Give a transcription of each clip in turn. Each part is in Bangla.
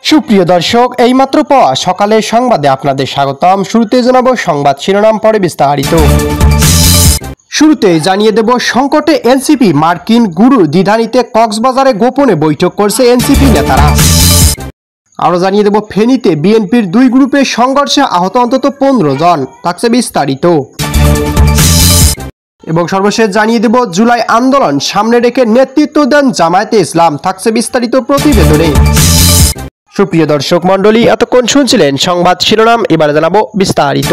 সুপ্রিয় দর্শক, এইমাত্র পাওয়া সকালের সংবাদে আপনাদের স্বাগতম। শুরুতে জানাবো সংবাদ শিরোনাম, পরে বিস্তারিত। শুরুতেই জানিয়ে দেব সংকটে এনসিপি, মার্কিন গুরুর দ্বিধানিতে কক্সবাজারে গোপনে বৈঠক করছে এনসিপি নেতারা। আরও জানিয়ে দেব ফেনীতে বিএনপির দুই গ্রুপের সংঘর্ষে আহত অন্তত 15 জন, থাকছে বিস্তারিত। এবং সর্বশেষ জানিয়ে দেব জুলাই আন্দোলন সামনে রেখে নেতৃত্ব দেন জামায়াতে ইসলাম, থাকছে বিস্তারিত প্রতিবেদনে। সুপ্রিয় দর্শক মণ্ডলী, এতক্ষণ শুনছিলেন সংবাদ শিরোনাম, এবার জানাবো বিস্তারিত।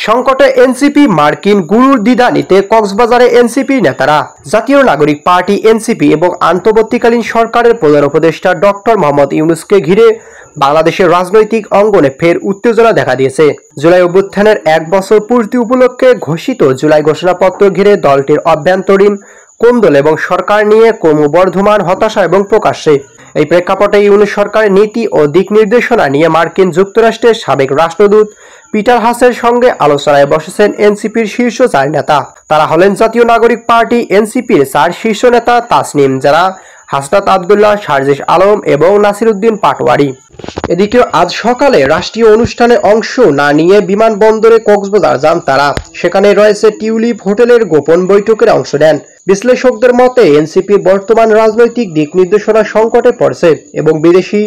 সংকটে এনসিপি, মার্কিন গুরুর দ্বিধানিতে কক্সবাজারে এনসিপি নেতারা। জাতীয় নাগরিক পার্টি এনসিপি এবং অন্তর্বর্তীকালীন সরকারের প্রধান উপদেষ্টা ডক্টর মোহাম্মদ ইউনূসকে ঘিরে বাংলাদেশের রাজনৈতিক অঙ্গনে ফের উত্তেজনা দেখা দিয়েছে। জুলাই অভ্যুত্থানের 1 বছর পূর্তি উপলক্ষে ঘোষিত জুলাই ঘোষণাপত্র ঘিরে দলটির অভ্যন্তরীণ কোন্দল এবং সরকার নিয়ে ক্রমবর্ধমান হতাশা এবং প্রকাশ্যে। এই প্রেক্ষাপটে ইউনূস সরকারের নীতি ও দিক নির্দেশনা নিয়ে মার্কিন যুক্তরাষ্ট্রের সাবেক রাষ্ট্রদূত পিটার হাসের সঙ্গে আলোচনায় বসেছেন এনসিপির শীর্ষ 4 নেতা। তারা হলেন জাতীয় নাগরিক পার্টি এনসিপির 4 শীর্ষ নেতা তাসনিম জারা, হাসনাত আবদুল্লাহ, সার্জিস আলম এবং নাসিরউদ্দিন পাটোয়ারি। এদিকে আজ সকালে রাষ্ট্রীয় অনুষ্ঠানে অংশ না নিয়ে বিমানবন্দরে কক্সবাজার যান তারা। সেখানে রয়েছে টিউলিপ হোটেলের গোপন বৈঠকের অংশ নেন। বিশ্লেষকদের মতে এনসিপির বর্তমান রাজনৈতিক দিক নির্দেশনা সংকটে পড়ছে এবং বিদেশি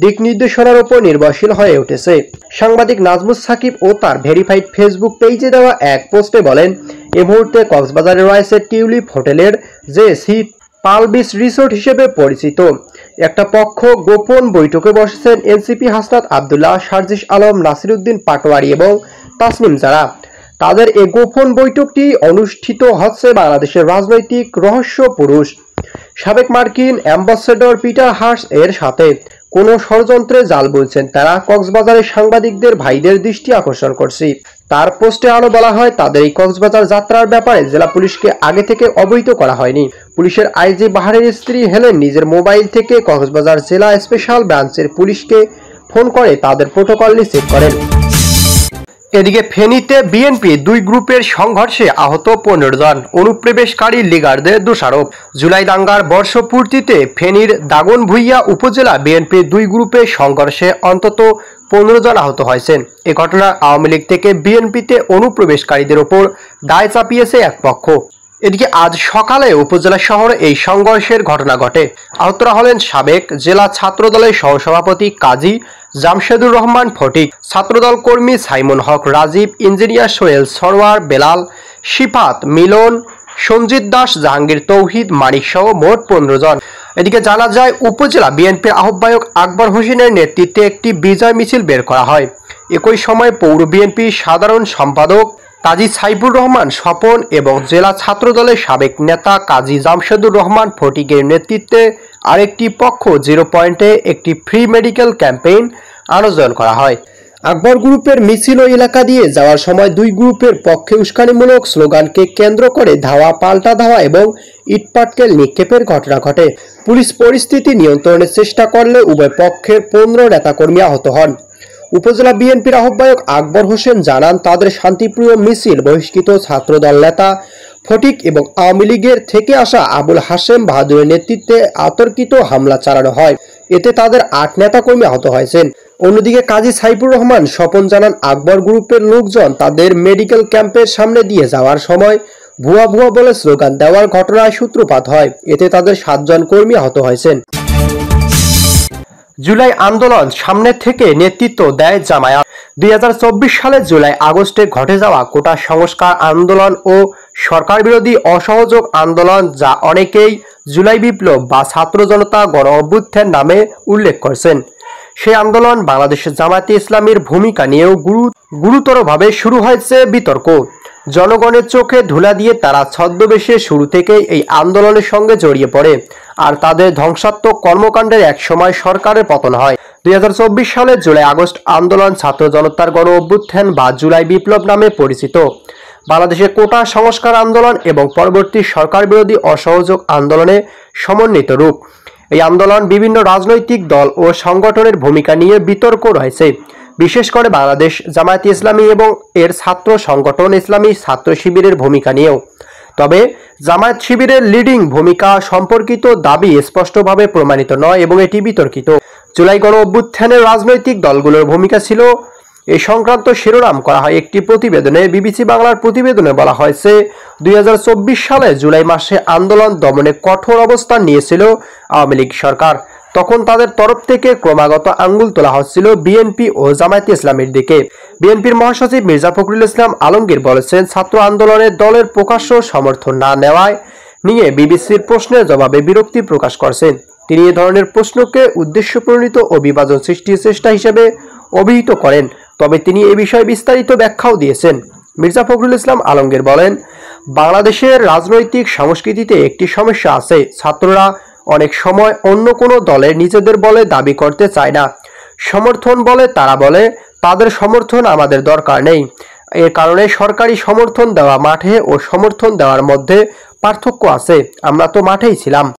দিক নির্দেশনার উপর নির্ভরশীল হয়ে উঠেছে। সাংবাদিক নাজমুস সাকিব ও তার ভেরিফাইড ফেসবুক পেজে দেওয়া এক পোস্টে বলেন, এ মুহূর্তে কক্সবাজারে রয়েছে টিউলিপ হোটেলের যে সিট পাল বিচ রিসোর্ট হিসেবে পরিচিত একটা পক্ষ গোপন বৈঠকে বসেছেন এনসিপি হাসনাত আবদুল্লাহ, সার্জিস আলম, নাসিরউদ্দিন পাটোয়ারি এবং তাসনিম জারা। তাদের এই গোপন বৈঠকটি অনুষ্ঠিত হচ্ছে বাংলাদেশের রাজনৈতিক রহস্য পুরুষ সাবেক মার্কিন অ্যাম্বাসেডর পিটার হাস এর সাথে। কোনো ষড়যন্ত্রে জাল বলছেন তারা, কক্সবাজারের সাংবাদিকদের ভাইদের দৃষ্টি আকর্ষণ করছি। তার পোস্টে আরও বলা হয়, তাদের এই কক্সবাজার যাত্রার ব্যাপারে জেলা পুলিশকে আগে থেকে অবহিত করা হয়নি। পুলিশের আইজি বাহারের স্ত্রী হেলেন নিজের মোবাইল থেকে কক্সবাজার জেলা স্পেশাল ব্রাঞ্চের পুলিশকে ফোন করে তাদের প্রোটোকল নিশ্চিত করেন। এদিকে ফেনীতে বিএনপি দুই গ্রুপের সংঘর্ষে আহত 15 জন, অনুপ্রবেশকারী লিগারদের দোষারোপ। জুলাই দাঙ্গার বর্ষপূর্তিতে ফেনীর দাগনভূঞা উপজেলা বিএনপির দুই গ্রুপের সংঘর্ষে অন্তত 15 জন আহত হয়েছেন। এ ঘটনায় আওয়ামী লীগ থেকে বিএনপিতে অনুপ্রবেশকারীদের ওপর দায় চাপিয়েছে এক পক্ষ। এদিকে আজ সকালে উপজেলা শহরে এই সংঘর্ষের ঘটনা ঘটে। আহতরা হলেন সাবেক জেলা ছাত্রদলের সহসভাপতি কাজী জামশেদুর রহমান ফটিক, ছাত্রদল কর্মী সাইমন হক রাজীব, ইঞ্জিনিয়ার সোহেল সরওয়ার, বেলাল, শিফাত, মিলন, সঞ্জিত দাস, জাহাঙ্গীর তৌহিদ, মানিক সহ মোট 15 জন। এদিকে জানা যায়, উপজেলা বিএনপির আহ্বায়ক আকবর হোসেনের নেতৃত্বে একটি বিজয় মিছিল বের করা হয়। একই সময় পৌর বিএনপির সাধারণ সম্পাদক কাজী সাইফুর রহমান স্বপন এবং জেলা ছাত্রদলের সাবেক নেতা কাজী জামশেদুর রহমান ফটিকের নেতৃত্বে আরেকটি পক্ষ 0 পয়েন্টে একটি ফ্রি মেডিকেল ক্যাম্পেইন আয়োজন করা হয়। আকবর গ্রুপের মিছিল ও এলাকা দিয়ে যাওয়ার সময় দুই গ্রুপের পক্ষে উস্কানিমূলক স্লোগানকে কেন্দ্র করে ধাওয়া, পাল্টা ধাওয়া এবং ইটপাটকেল নিক্ষেপের ঘটনা ঘটে। পুলিশ পরিস্থিতি নিয়ন্ত্রণের চেষ্টা করলে উভয় পক্ষের 15 নেতাকর্মী আহত হন। উপজেলা বিএনপির আহ্বায়ক আকবর হোসেন জানান, তাদের শান্তিপ্রিয় মিছিল বহিষ্কৃত ছাত্রদল নেতা ফটিক এবং আওয়ামী লীগের থেকে আসা আবুল হাশেম বাহাদুরের নেতৃত্বে অতর্কিত হামলা চালানো হয়। এতে তাদের 8 নেতাকর্মী আহত হয়েছেন। অন্যদিকে কাজী সাইফুর রহমান স্বপন জানান, আকবর গ্রুপের লোকজন তাদের মেডিকেল ক্যাম্পের সামনে দিয়ে যাওয়ার সময় ভুয়া ভুয়া বলে স্লোগান দেওয়ার ঘটনায় সূত্রপাত হয়। এতে তাদের 7 জন কর্মী আহত হয়েছেন। জুলাই আন্দোলন সামনে থেকে নেতৃত্ব দেয় জামায়াত। 2024 সালের জুলাই আগস্টে ঘটে যাওয়া কোটা সংস্কার আন্দোলন ও সরকার বিরোধী অসহযোগ আন্দোলন, যা অনেকেই জুলাই বিপ্লব বা ছাত্র জনতা গণ অভ্যুত্থান নামে উল্লেখ করছেন, সেই আন্দোলন বাংলাদেশের জামায়াতে ইসলামীর ভূমিকা নিয়েও গুরুতরভাবে শুরু হয়েছে বিতর্ক। জনগণের চোখে ধুলা দিয়ে তারা ছদ্মবেশে শুরু থেকেই এই আন্দোলনের সঙ্গে জড়িয়ে পড়ে, আর তাদের ধ্বংসাত্মক কর্মকাণ্ডের এক সময় সরকারের পতন হয়। 2024 সালের জুলাই আগস্ট আন্দোলন ছাত্র জনতার গণ অভ্যুত্থান বা জুলাই বিপ্লব নামে পরিচিত। বাংলাদেশের কোটা সংস্কার আন্দোলন এবং পরবর্তী সরকার বিরোধী অসহযোগ আন্দোলনে সমন্বিত রূপ। এই আন্দোলন বিভিন্ন রাজনৈতিক দল ও সংগঠনের ভূমিকা নিয়ে বিতর্ক রয়েছে, বিশেষ করে বাংলাদেশ জামায়াতে ইসলামী এবং এর ছাত্র সংগঠন ইসলামী ছাত্র শিবিরের ভূমিকা নিয়েও। তবে জামায়াত শিবিরের লিডিং ভূমিকা সম্পর্কিত দাবি স্পষ্টভাবে প্রমাণিত নয় এবং এটি বিতর্কিত। জুলাই গণ অভ্যুত্থানের রাজনৈতিক দলগুলোর ভূমিকা ছিল এই সংক্রান্ত শিরোনাম করা হয় একটি প্রতিবেদনে। বিবিসি বাংলার প্রতিবেদনে বলা হয়েছে 2024 সালে জুলাই মাসে আন্দোলন দমনে কঠোর অবস্থান নিয়েছিল আওয়ামী লীগ সরকার। তখন তাদের তরফ থেকে ক্রমাগত আঙ্গুল তোলা হচ্ছিল বিএনপি ও জামায়াতে ইসলামের দিকে। বিএনপির মহাসচিব মির্জা ফখরুল ইসলাম আলমগীর বলেছেন, ছাত্র আন্দোলনে দলের প্রকাশ্য সমর্থন না নেওয়ায় নিয়ে বিবিসির প্রশ্নের জবাবে বিরক্তি প্রকাশ করেছেন। তিনি এ ধরনের প্রশ্নকে উদ্দেশ্যপ্রণীত ও বিভাজন সৃষ্টির চেষ্টা হিসেবে অভিহিত করেন। তবে তিনি এ বিষয়ে বিস্তারিত ব্যাখ্যাও দিয়েছেন। মির্জা ফখরুল ইসলাম আলমগীর বলেন, বাংলাদেশের রাজনৈতিক সংস্কৃতিতে একটি সমস্যা আছে। ছাত্ররা অনেক সময় অন্য কোনো দলের নিজেদের বলে দাবি করতে চায় না। সমর্থন বলে তারা বলে, তাদের সমর্থন আমাদের দরকার নেই। এর কারণে সরকারি সমর্থন দেওয়া মাঠে ও সমর্থন দেওয়ার মধ্যে পার্থক্য আছে। আমরা তো মাঠেই ছিলাম।